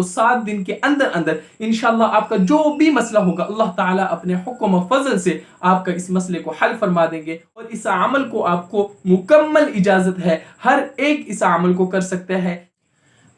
7 दिन के अंदर अंदर इंशाल्लाह आपका जो भी मसला होगा अल्लाह ताला अपने हुक्म और फजल से आपका इस मसले को हल फरमा देंगे। और इस अमल को आपको मुकम्मल इजाज़त है, हर एक इस अमल को कर सकता है।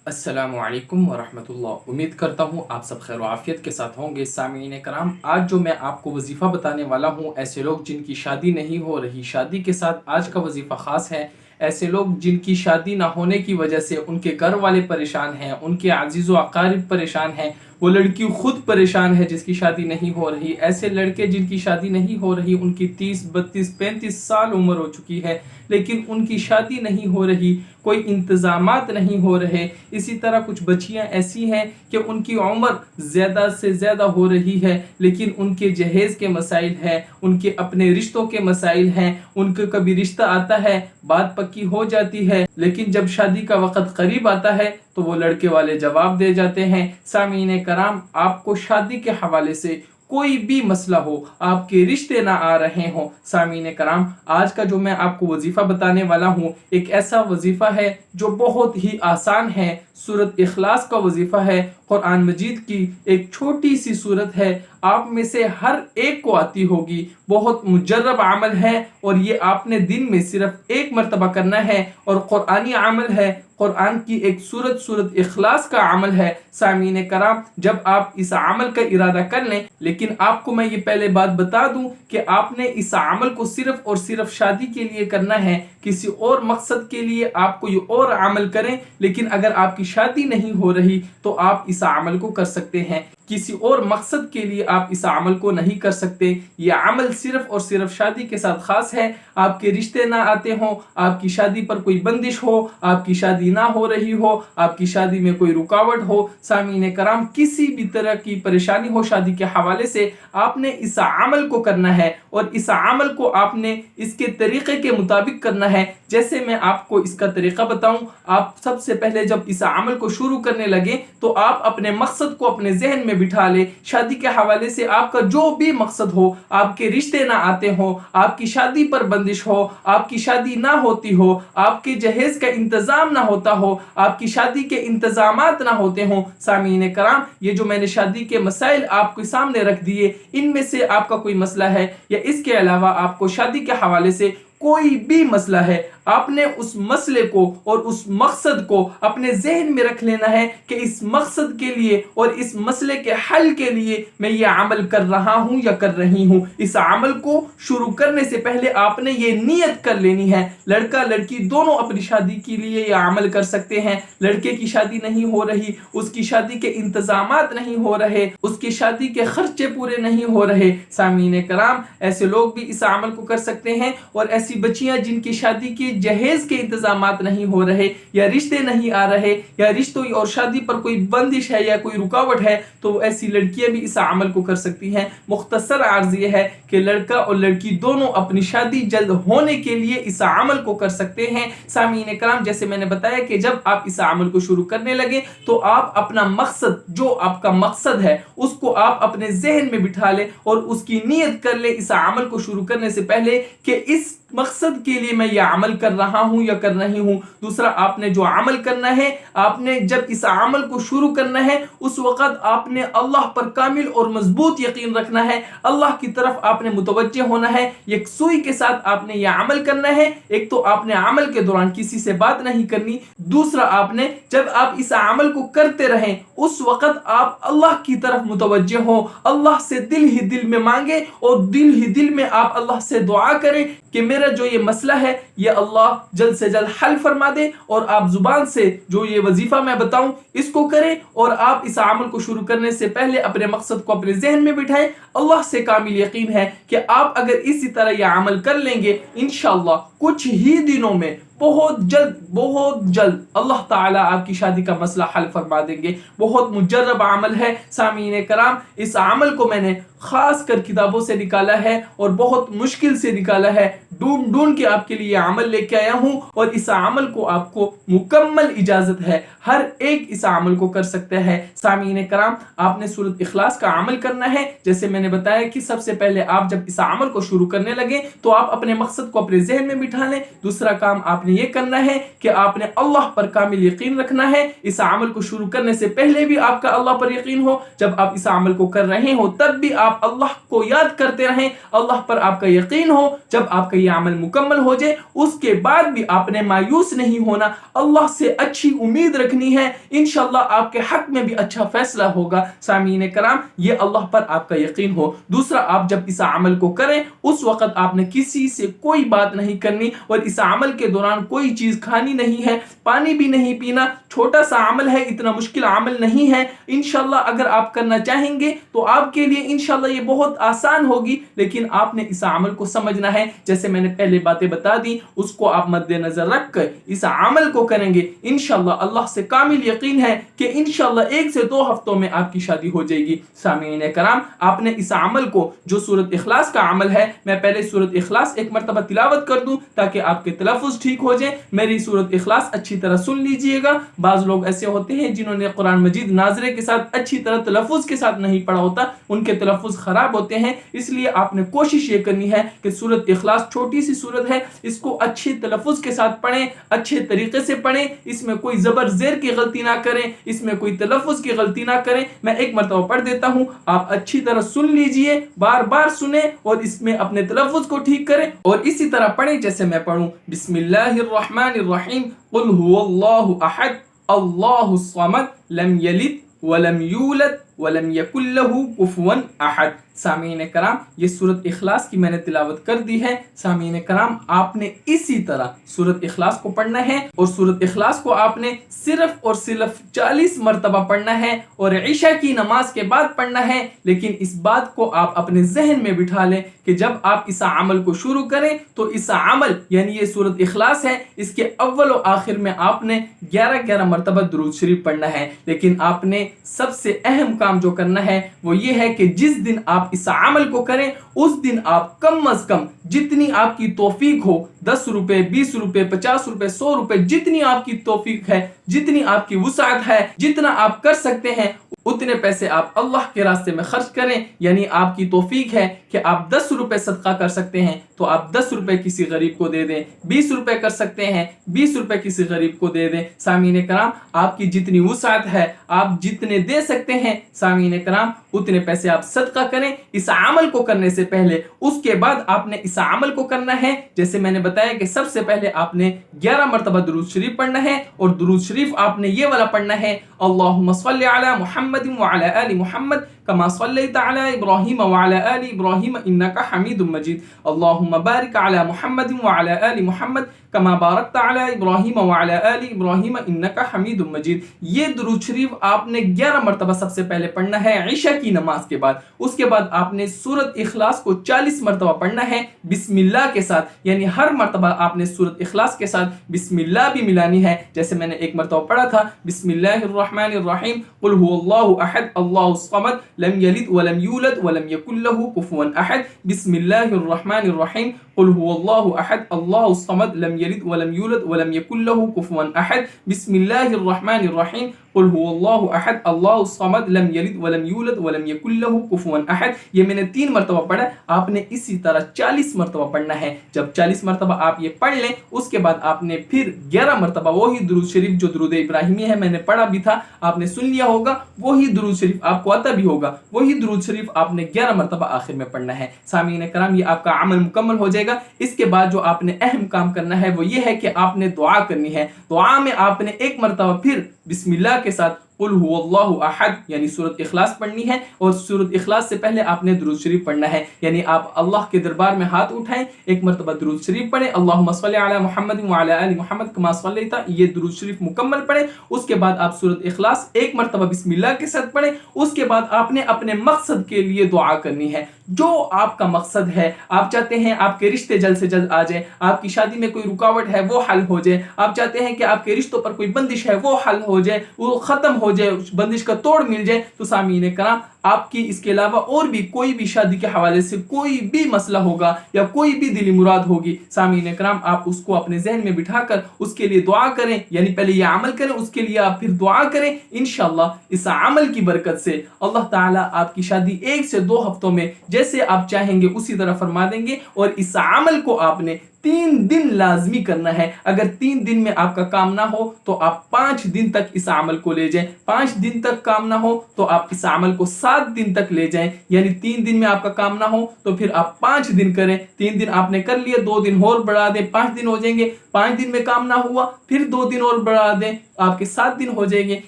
अस्सलामु अलैकुम वरहमतुल्लाह। उम्मीद करता हूँ आप सब खैर आफियत के साथ होंगे। सामीन कराम, आज जो मैं आपको वजीफ़ा बताने वाला हूँ, ऐसे लोग जिनकी शादी नहीं हो रही, शादी के साथ आज का वजीफ़ा ख़ास है। ऐसे लोग जिनकी शादी ना होने की वजह से उनके घर वाले परेशान हैं, उनके अजीज़ व अकारिब परेशान हैं, वो लड़की खुद परेशान है जिसकी शादी नहीं हो रही। ऐसे लड़के जिनकी शादी नहीं हो रही, उनकी 30, 32, 35 साल उम्र हो चुकी है लेकिन उनकी शादी नहीं हो रही, कोई इंतज़ामात नहीं हो रहे। इसी तरह कुछ बच्चियां ऐसी हैं कि उनकी उम्र ज़्यादा से ज़्यादा हो रही है लेकिन उनके जहेज़ के मसाइल हैं, उनके अपने रिश्तों के मसाइल हैं। उनके कभी रिश्ता आता है, बात पक्की हो जाती है, लेकिन जब शादी का वक़्त करीब आता है तो वो लड़के वाले जवाब दे जाते हैं। सामीन कराम, आपको शादी के हवाले से कोई भी मसला हो, आपके रिश्ते ना आ रहे हों, सामीन कराम, आज का जो मैं आपको वजीफ़ा बताने वाला हूँ एक ऐसा वजीफ़ा है जो बहुत ही आसान है। सूरत इखलास का वजीफ़ा है, कुरान मजीद की एक छोटी सी सूरत है, आप में से हर एक को आती होगी। बहुत मुजर्रब अमल है और ये आपने दिन में सिर्फ एक मरतबा करना है और कुरानी अमल है, कुरान की एक सूरत इखलास का अमल है। सामीन कराम, जब आप इस अमल का इरादा कर लें, लेकिन आपको मैं ये पहले बात बता दूं कि आपने इस अमल को सिर्फ और सिर्फ शादी के लिए करना है, किसी और मकसद के लिए आप कोई और अमल करें, लेकिन अगर आपकी शादी नहीं हो रही तो आप इस अमल को कर सकते हैं। किसी और मकसद के लिए आप इस अमल को नहीं कर सकते। यह अमल सिर्फ और सिर्फ शादी के साथ खास है। आपके रिश्ते ना आते हों, आपकी शादी पर कोई बंदिश हो, आपकी शादी ना हो रही हो, आपकी शादी में कोई रुकावट हो, सामीन कराम, किसी भी तरह की परेशानी हो शादी के हवाले से, आपने इस अमल को करना है और इस अमल को आपने इसके तरीके के मुताबिक करना है। जैसे मैं आपको इसका तरीका बताऊं, आप सबसे पहले जब इस अमल को शुरू करने लगे तो आप अपने मकसद को अपने जहन में बिठा ले। शादी के हवाले से आपका जो भी मकसद हो, आपके रिश्ते ना आते हो, आपकी शादी पर बंदिश हो, आपकी शादी ना होती हो, आपके जहेज का इंतजाम ना होता हो, आपकी शादी के इंतजामात ना होते हो, सामीन कराम, ये जो मैंने शादी के मसाइल आपके सामने रख दिए, इनमें से आपका कोई मसला है या इसके अलावा आपको शादी के हवाले से कोई भी मसला है, आपने उस मसले को और उस मकसद को अपने जहन में रख लेना है कि इस मकसद के लिए और इस मसले के हल के लिए मैं ये अमल कर रहा हूं या कर रही हूं। इस अमल को शुरू करने से पहले आपने ये नियत कर लेनी है। लड़का लड़की दोनों अपनी शादी के लिए ये अमल कर सकते हैं। लड़के की शादी नहीं हो रही, उसकी शादी के इंतजामात नहीं हो रहे, उसकी शादी के खर्चे पूरे नहीं हो रहे, सामीन कराम, ऐसे लोग भी इस अमल को कर सकते हैं। और ऐसी बच्चियां जिनकी शादी के जहेज के इंतजामात नहीं हो रहे या रिश्ते नहीं आ रहे या रिश्तों और शादी पर कोई बंदिश है या कोई रुकावट है, तो ऐसी लड़कियां भी इस अमल को कर सकती हैं। मुख्तसर अर्ज ये है कि लड़का और लड़की दोनों अपनी शादी जल्द होने के लिए इस अमल को कर सकते हैं। सामीन कराम, जैसे मैंने बताया कि जब आप इस अमल को शुरू करने लगे तो आप अपना मकसद, जो आपका मकसद है, उसको आप अपने जहन में बिठा ले और उसकी नीयत कर ले इस अमल को शुरू करने से पहले कि इस मकसद के लिए मैं यह अमल कर रहा हूं या कर रही हूं। दूसरा, आपने जो अमल करना है, आपने जब इस अमल को शुरू करना है उस वक्त आपने अल्लाह पर कामिल और मजबूत यकीन रखना है। अल्लाह की तरफ आपने मुतवज्जे होना है, एक सुई के साथ आपने यह अमल करना है। एक तो आपने अमल के दौरान किसी से बात नहीं करनी। दूसरा, आपने जब आप इस अमल को करते रहें उस वक्त आप अल्लाह की तरफ मुतवज्जे हो, अल्लाह से दिल ही दिल में मांगे और दिल ही दिल में आप अल्लाह से दुआ करें कि मेरा जो ये मसला है ये अल्लाह जल्द से जल्द हल फरमा दे। और आप जुबान से जो ये वजीफा मैं बताऊं इसको करें और आप इस अमल को शुरू करने से पहले अपने मकसद को अपने जहन में बिठाएं। अल्लाह से कामिल यकीन है कि आप अगर इसी तरह यह अमल कर लेंगे, इंशाअल्लाह कुछ ही दिनों में बहुत जल्द अल्लाह ताला आपकी शादी का मसला हल फरमा देंगे। बहुत मुजर्रब अमल है सामीन कराम। इस अमल को मैंने खास कर किताबों से निकाला है और बहुत मुश्किल से निकाला है, ढूंढ के आपके लिए अमल लेके आया हूं और इस अमल को आपको मुकम्मल इजाजत है, हर एक इस अमल को कर सकता है। सामीन कराम, आपने सूरत इखलास का अमल करना है। जैसे मैंने बताया कि सबसे पहले आप जब इस अमल को शुरू करने लगे तो आप अपने मकसद को अपने जहन में बिठा लें। दूसरा काम आपने ये करना है कि आपने अल्लाह पर कामिल यकीन रखना है। इस अमल को शुरू करने से पहले भी आपका अल्लाह पर यकीन हो, जब आप इस अमल को कर रहे हो तब भी आप अल्लाह को याद करते रहें, अल्लाह पर आपका यकीन हो। जब आपका ये अमल मुकम्मल हो जाए उसके बाद भी आपने मायूस नहीं होना, अल्लाह से अच्छी उम्मीद रखनी है, इंशाअल्लाह आपके हक में भी अच्छा फैसला होगा। सामीन कराम, ये अल्लाह पर आपका यकीन हो। दूसरा, आप जब इस अमल को करें उस वक्त आपने किसी से कोई बात नहीं करनी और इस अमल के दौरान कोई चीज खानी नहीं है, पानी भी नहीं पीना। छोटा सा अमल है, इतना मुश्किल अमल नहीं है। इंशाअल्लाह अगर आप करना चाहेंगे तो आपके लिए इंशाअल्लाह ये बहुत आसान होगी, लेकिन आपने इस अमल को समझना है। जैसे मैंने पहले बातें बता दी, उसको आप मद्देनजर रखकर इस अमल को करेंगे, इंशाअल्लाह अल्लाह से कामिल यकीन है कि इंशाअल्लाह 1 से 2 हफ्तों में आपकी शादी हो जाएगी। सामीन कराम, आपने इस अमल को, जो सूरत इखलास का अमल है, मैं पहले सूरत इखलास एक मरतबा तिलावत कर दूं ताकि आपके तलफ़ुज़ ठीक हो जाए। मेरी सूरत इखलास अच्छी तरह सुन लीजिएगा। बाज़ लोग ऐसे होते हैं जिन्होंने कुरान मजीद नाज़रे के साथ अच्छी तरह तलफ़ुज़ के साथ नहीं पढ़ा होता, उनके तलफ़ुज़ ख़राब होते हैं। इसलिए आपने कोशिश ये करनी है कि सूरत इखलास छोटी सी सूरत है, इसको अच्छे तलफ़ुज़ के साथ पढ़ें, अच्छे तरीके से पढ़ें, इसमें कोई ज़बर ज़ेर की गलती ना करें, इसमें कोई तलफ़ुज़ की गलती ना करें। मैं एक मरतबा पढ़ देता हूँ, आप अच्छी तरह सुन लीजिए, बार बार सुने और इसमें अपने तलफ़ुज़ को ठीक करें और इसी तरह पढ़ें जैसे मैं पढ़ूं। बिस्मिल्लाहिर्रहमानिर्रहीम, कुल हुवल्लाहु अहद, अल्लाहुस समद, लम यलिद वलम यूलद वलम यकुल लहू कुफुवन अहद। सामीन कराम, ये सूरत इखलास की मैंने तिलावत कर दी है। सामीन कराम, आपने इसी तरह सूरत इखलास को पढ़ना है और सूरत इखलास को आपने सिर्फ और सिर्फ 40 मरतबा पढ़ना है और इशा की नमाज के बाद पढ़ना है। लेकिन इस बात को आप अपने जहन में बिठा लें कि जब आप इस अमल को शुरू करें तो इस अमल यानी ये सूरत इखलास है, इसके अव्वल और आखिर में आपने 11-11 मरतबा दुरूद शरीफ पढ़ना है। लेकिन आपने सबसे अहम काम जो करना है वो ये है कि जिस दिन आप इस अमल को करें उस दिन आप कम अज कम जितनी आपकी तौफीक हो, 10 रुपए, 20 रुपए, 50 रुपए, 100 रुपए, जितनी आपकी तौफीक है, जितनी आपकी वुसाअत है, जितना आप कर सकते हैं उतने पैसे आप अल्लाह के रास्ते में खर्च करें। यानी आपकी तौफीक है कि आप 10 रुपए सदका कर सकते हैं तो आप 10 रुपए किसी गरीब को दे दें, 20 रुपए कर सकते हैं 20 रुपए किसी गरीब को दे दें। सामीन कराम, आपकी जितनी वुसाअत है, आप जितने दे सकते हैं सामीन कराम उतने पैसे आप सदका करें इस अमल को करने से पहले। उसके बाद आपने इस अमल को करना है, जैसे मैंने बताया कि सबसे पहले आपने 11 मरतबा दुरूद शरीफ पढ़ना है और दुरूद शरीफ आपने ये वाला पढ़ना है, अल्लाहुम्मा सल्लि अला मुहम्मदिन व अला आलि मुहम्मद कमा सल्लैता अला इब्राहीम व अला आलि इब्राहीम इन्नका हमीदुम मजीद, अल्लाहुम्मा बारिक अला मुहम्मदिन व अला आलि मुहम्मद कमा बारकता अला इब्राहीम व अला आलि इब्राहीम इन्नका हमीदुम मजीद। ये दुरूद शरीफ आपने 11 मरतबा सबसे पहले पढ़ना है इशा की नमाज के बाद। उसके बाद आपने सूरत इखलास को 40 मरतबा पढ़ना है बिस्मिल्लाह के साथ, यानी हर मरतबा आपने सूरत इखलास के साथ बिस्मिल्लाह भी मिलानी है। जैसे मैंने एक मरतबा पढ़ा था, बिस्मिल्लाहिर्रहमानिर्रहीम, कुल हुवल्लाहु अहद, अल्लाहुस समद, लम यलिद वलम यूलद वलम यकुल लहू कुफुवन अहद। बिस्मिल्लाहिर्रहमानिर्रहीम, कुल हुवल्लाहु अहद, अल्लाहुस समद, लम यलिद वलम यूलद वलम यकुल लहू कुफुवन अहद। बिस्मिल्लाहिर्रहमानिर्रहीम, कुल हुवल्लाहु अहद, अल्लाहुस समद, लम यलिद वलम यूलद वलम यकुल लहू कुफुवन अहद। ये मैंने 3 मरतबा पढ़ा, आपने इसी तरह 40 मरतबा पढ़ना है। जब 40 मरतबा आप ये पढ़ लें उसके बाद आपने फिर 11 मरतबा वही दुरूद शरीफ जो दुरूद इब्राहिमी है, मैंने पढ़ा भी था, आपने सुन लिया होगा, वही दुरूद शरीफ आपको आता भी होगा, वही दुरूद शरीफ आपने 11 मरतबा आखिर में पढ़ना है। सामीन कराम, ये आपका अमल मुकम्मल हो जाएगा। इसके बाद जो आपने अहम काम करना है वो ये है कि आपने दुआ करनी है। दुआ में आपने एक मरतबा फिर बिस्मिल्लाह के साथ कुल हुवल्लाहु अहद यानी सूरत इखलास पढ़नी है और सूरत इखलास से पहले आपने दुरूद शरीफ पढ़ना है। यानी आप अल्लाह के दरबार में हाथ उठाएं, एक मरतबा दुरूद शरीफ पढ़ें, अल्लाहुम्मा सल्लि अला मुहम्मदिन व अला आलि मुहम्मद कमा सल्लैता, ये दुरूद शरीफ मुकम्मल पढ़ें। उसके बाद आप सूरत इखलास एक मरतबा बिस्मिल्लाह के साथ पढ़ें। उसके बाद आपने अपने मकसद के लिए दुआ करनी है। जो आपका मकसद है, आप चाहते हैं आपके रिश्ते जल्द से जल्द आ जाए, आपकी शादी में कोई रुकावट है वो हल हो जाए, आप चाहते हैं कि आपके रिश्तों पर कोई बंदिश है वो हल हो जाए, वो खत्म हो जाए, बंदिश का तोड़ मिल जाए, तो सामीन कराम आपकी इसके अलावा और भी कोई भी शादी के हवाले से कोई भी मसला होगा या कोई भी दिली मुराद होगी, सामीन कराम आप उसको अपने जहन में बिठाकर उसके लिए दुआ करें। यानी पहले ये अमल करें, उसके लिए आप फिर दुआ करें। इंशाअल्लाह इस अमल की बरकत से अल्लाह ताला आपकी शादी 1 से 2 हफ्तों में जैसे आप चाहेंगे उसी तरह फरमा देंगे। और इस अमल को आपने 3 दिन लाजमी करना है। अगर 3 दिन में आपका काम ना हो तो आप 5 दिन तक इस अमल को ले जाएं। 5 दिन तक काम ना हो तो आप इस अमल को 7 दिन तक ले जाएं। यानी 3 दिन में आपका काम ना हो तो फिर आप 5 दिन करें। 3 दिन आपने कर लिए, 2 दिन और बढ़ा दें, 5 दिन हो जाएंगे। 5 दिन में काम ना हुआ फिर 2 दिन और बढ़ा दें, आपके 7 दिन हो जाएंगे।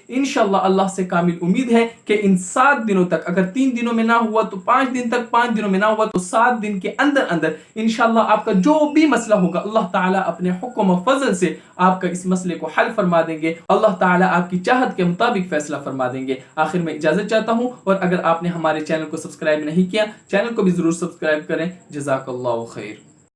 इंशाल्लाह अल्लाह से कामिल उम्मीद है कि इन 7 दिनों तक, अगर 3 दिनों में ना हुआ तो 5 दिन तक, 5 दिनों में ना हुआ तो 7 दिन के अंदर अंदर इंशाल्लाह आपका जो भी मसला होगा अल्लाह ताला अपने हुक्म और फजल से आपका इस मसले को हल फरमा देंगे। अल्लाह ताला आपकी चाहत के मुताबिक फैसला फरमा देंगे। आखिर में इजाजत चाहता हूं, और अगर आपने हमारे चैनल को सब्सक्राइब नहीं किया, चैनल को भी जरूर सब्सक्राइब करें। जज़ाकल्लाहु खैर।